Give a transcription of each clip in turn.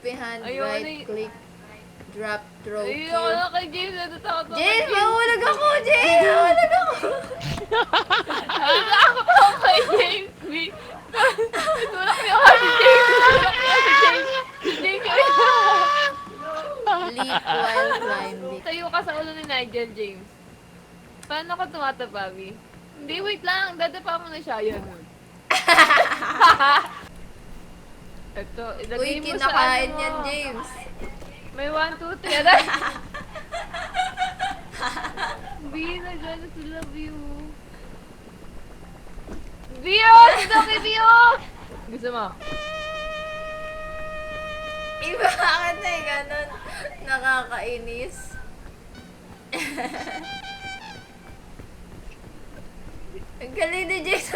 Happy hand, Ayoko na right click, drop, throw, Ayoko kill. na kay James. Natatakot ako. James, mahulog ako! James, mahulog ako! Natatakot ako kay James. Tulak niyo ako si James. Tulak niyo si James. Si James yung Leap while climbing. Tayo ka sa ulo ni Nigel, James. Paano ka tumatapa, Mi? Hindi, wait lang. Dadapa mo na siya. Yan. Ito, ilagay Uy, mo sa kinakain ano yan, mo. James. May 1, 2, 3. Aray! Bi, nagana sila, Bi. Bio! Sino kay Bio? Gusto mo? Iba bakit na eh, ganun. Nakakainis. Ang galing ni James.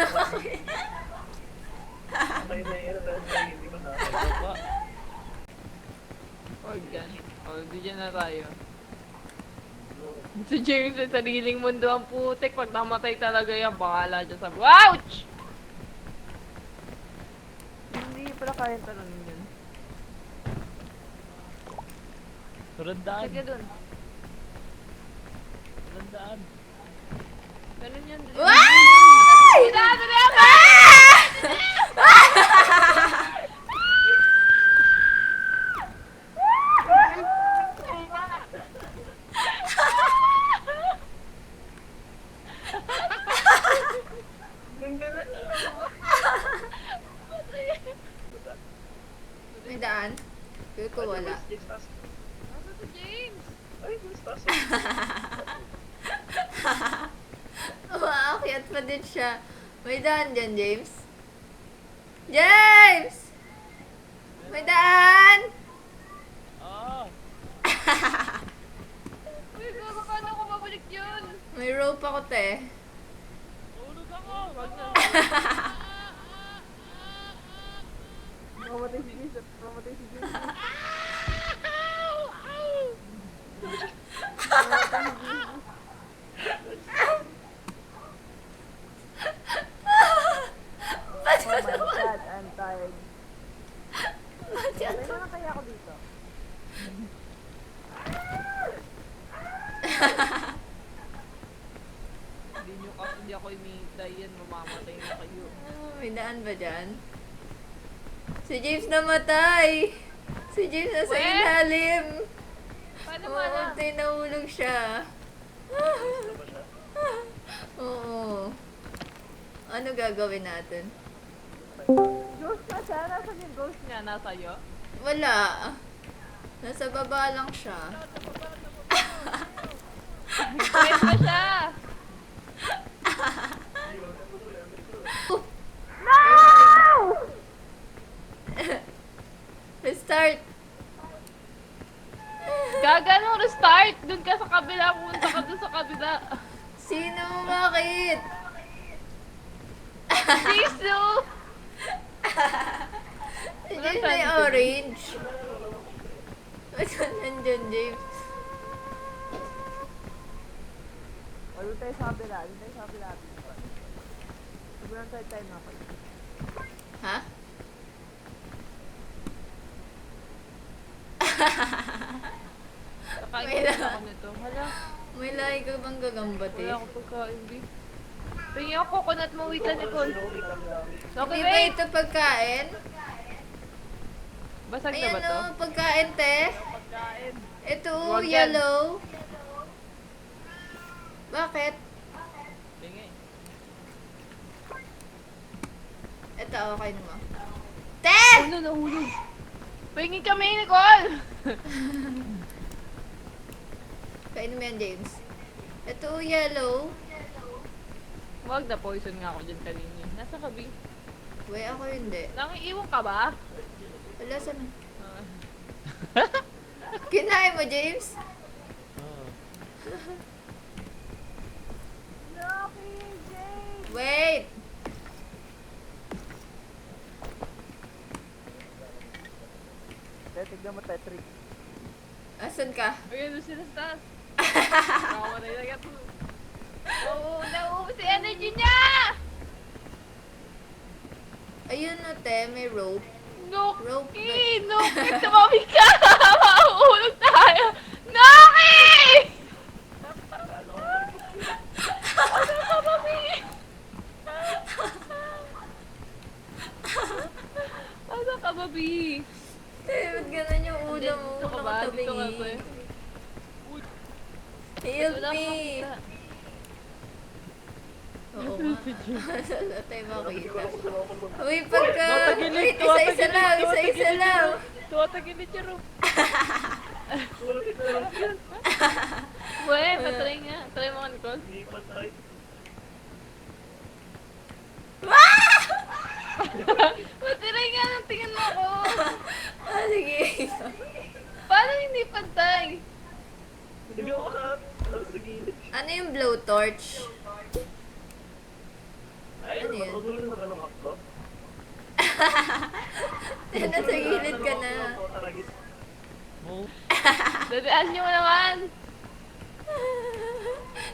Huwag yan. O, di dyan na tayo. Si James sa sariling mundo ang putik. Pag namatay talaga yan, bahala dyan sa... Ouch! Hindi pala kaya tanongin yun. Surandaan. Sige dun. Surandaan. Ganun yan. Why? Ginagawa na ako! May daan? Feel ko wala. Nasa si James? Umaakyat pa din siya. May daan dyan, James. James! May daan! Oo. Uy, gago, paano ko babalik yun? May rope ako, te. Tulog ako. Wag na. Mamatay si James. Mamatay si James. Ba't Oh ka my naman? God, I'm tired. Ba't ka Pwede naman? na kaya ako dito? Hindi nyo kasi hindi ako imintay yan. Mamamatay na kayo. May daan ba dyan? Si James namatay! Si James nasa Weh? ilalim! Paano mo Oo, alam? te, nahulog siya. Oo. Ano gagawin natin? Ghost na siya? Nasaan yung ghost niya? Nasa iyo? Wala. Nasa baba lang siya. Wait na siya! Restart! Gaga nung restart! Doon ka sa kabila. Punta ka doon sa kabila. Sino? Bakit? Jisoo! Si James may orange. Ba't ka nandyan, James? Doon tayo sa kabila. Doon tayo sa kabila. Sobrang tayo na kayo. Ha? Kakain May ko la- na ako nito. Hala, May lahi ka bang gagambate? wala akong pagkain, B. Tingin ako coconut mo, wait lang, Nicole. Okay, Di ba wait. ito pagkain? Basag na Ayan ba to? o, pagkain, te. Pagkain. Ito, Wag yan. yellow. Bakit? Tingin. Ito, okay mo. Te! Ano, nahulog. Pahingin kami, Nicole! Kainin mo yan, James. Ito, yellow. Wag na, poison nga ako dyan kanina. Nasa kabi. Uy, ako hindi. Nangiiwan ka ba? Wala, saan? Ah. Kinain mo, James? Oo. Lucky James! Wait! Tignan mo, Tetris. Asan ka? Ayun, doon sila sa taas. Nakamatay na ka to. Oo, nauubos yung energy niya! Ayun na, te. May rope. Noki! Noki! Tumabi ka! Mauulog tayo! Noki! Ano ka, Mami? Ano ka, Babi? Eh, ba't ganun yung ulo mo? Dito ka ba? Dito ka ba? Nakatabingi. Help Wala me! akong makita. Oo nga. Wala tayo makita. Uy, pagka... Tumatagilid, Wait, isa-isa lang, isa-isa lang. Tumatagilid siya, Ro. Uy, patry nga. Try mo ka, Nicole. Patry nga nang tingin mo ako. Ah, sige. Paano hindi pantay? Ano yung blowtorch? Ano yun? Nasa gilid ka na. Move. Dadaan nyo naman.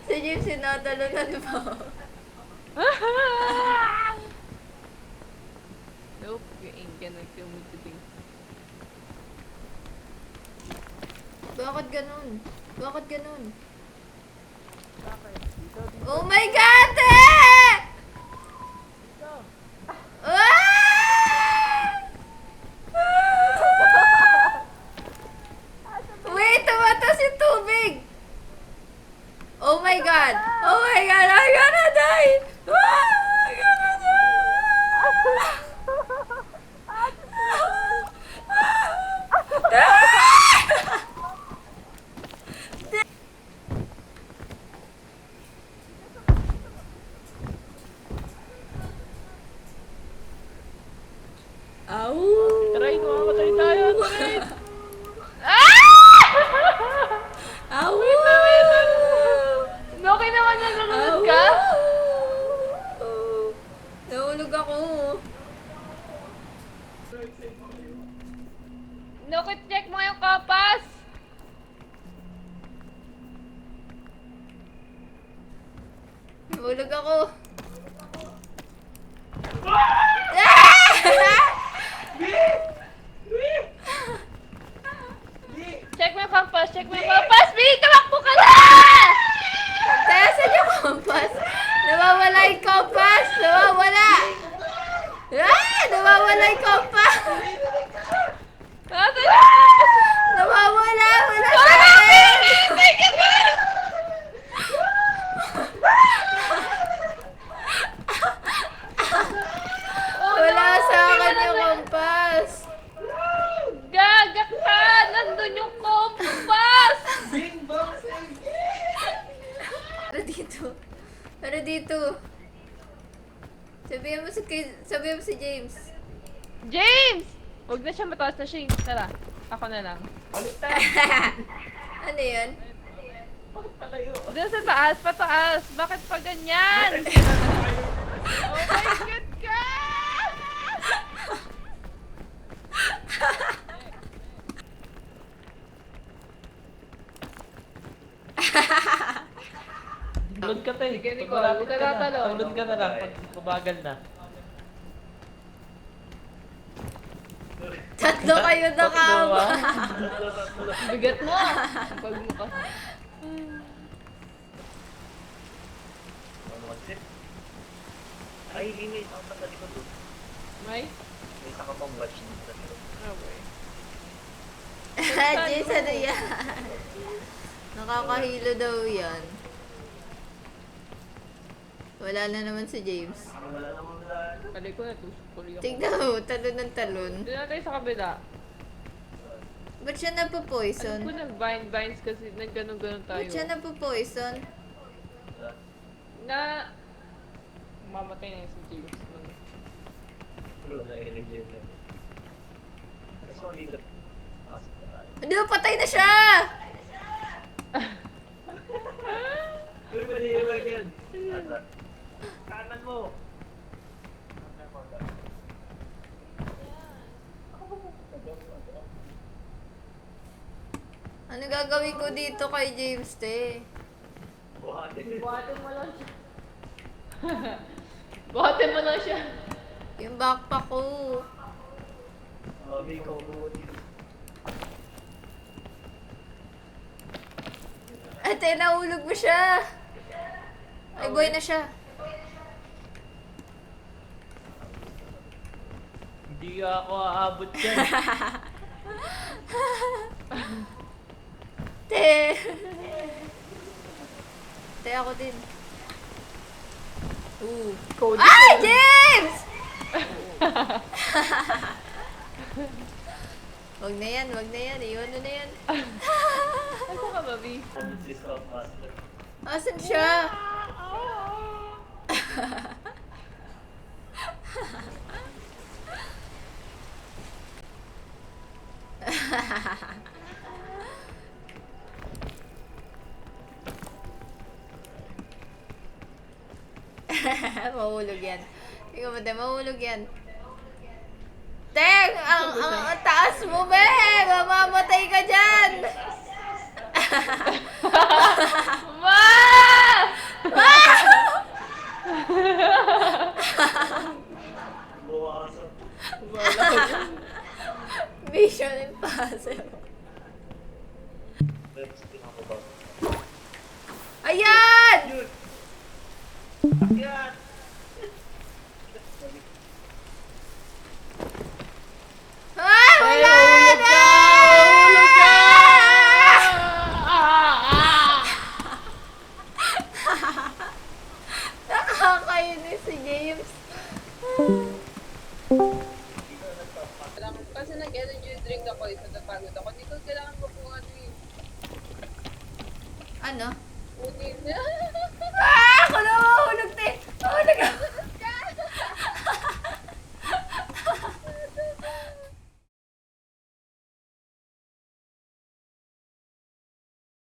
Si James sinatalunan mo. Nope, you ain't gonna kill me today. Bakit ganun? Bakit ganun? Oh my God! Eh! Ah! Wait, tumatas yung tubig! Oh my God! Oh my God! I'm gonna die! Ah! I'm gonna die! Au! Try, mamamatay tayo. Try. Au! Noki naman nalulunod ka? Nahulog ako. Noki, check mo yung kapas. Nahulog ako. Check mo yung kampas, check mo yung kampas! B! Tumakbo ka na! Kaya saan yung kompas? Nawawala yung kompas! Nawawala! Ah! Nawawala yung kompas! Nasa Nawawala! Wala sa akin! Wala sa akin yung kompas! Gagak ka! Nandun yung kompas! Para dito. Para dito. Sabihan mo si James. James! Huwag na siya mataas na siya. Tara, ako na lang. Ano yun? Doon sa taas, pataas. Bakit pa ganyan? Oh my God ka! Tulod ka, te. Sige, Nicole, Pag malapit huwag ka ka na, tatalo. tulod ka na lang pag mabagal na. Tatlo kayo nakama. Bigat mo. Pag mo ka. Ay, hindi. Ang pagkali ko doon. May? May isa ka pang batch dito. Okay. James, ano yan? Nakakahilo daw yan. Wala na naman si James. Wala namang lahat. Kali ko na, tusok ako. Tignan mo, talon ng talon. Doon na tayo sa kabila. Ba't siya Alam napopoison? ko nag-binds kasi nag-ganon-ganon tayo. Ba't siya napopoison? Na... Mamatay na yung si James. Wala na energy na. Kasi kung dito. Hindi, patay na siya! Uy, pwede yung work yan. Kanan mo. Ano gagawin ko dito kay James, te? Buhatin. Buhatin mo lang siya. Buhatin mo lang siya. Yung backpack ko. Sabi ko, buti. Ate, nahulog mo siya. Ay, boy na siya. Hindi ako aabot dyan. Te. Te, ako din. Cody. Ay, James! Wag na yan, wag na yan. Iwan mo na yan. Ano ka, Bobby? Ano si Scout Master? Asan siya? Mahulog yan. Ikaw ba, te? Mahulog yan. Teng! Ang taas mo, be! Mamamatay ka dyan! Ma! Buwasan. Mission impossible. Next, pinakababa. Ayan! Yun! Akyat! Ah! Ay, Wala hulog na! ka! Hulog ka! Nakakainis si James. Kasi nag-energy drink ako, isa napagod ako. Hindi ko kailangan ko kung ano yung Ano? putin na. Ah! Ako na mahulog, te! Mahulog ako.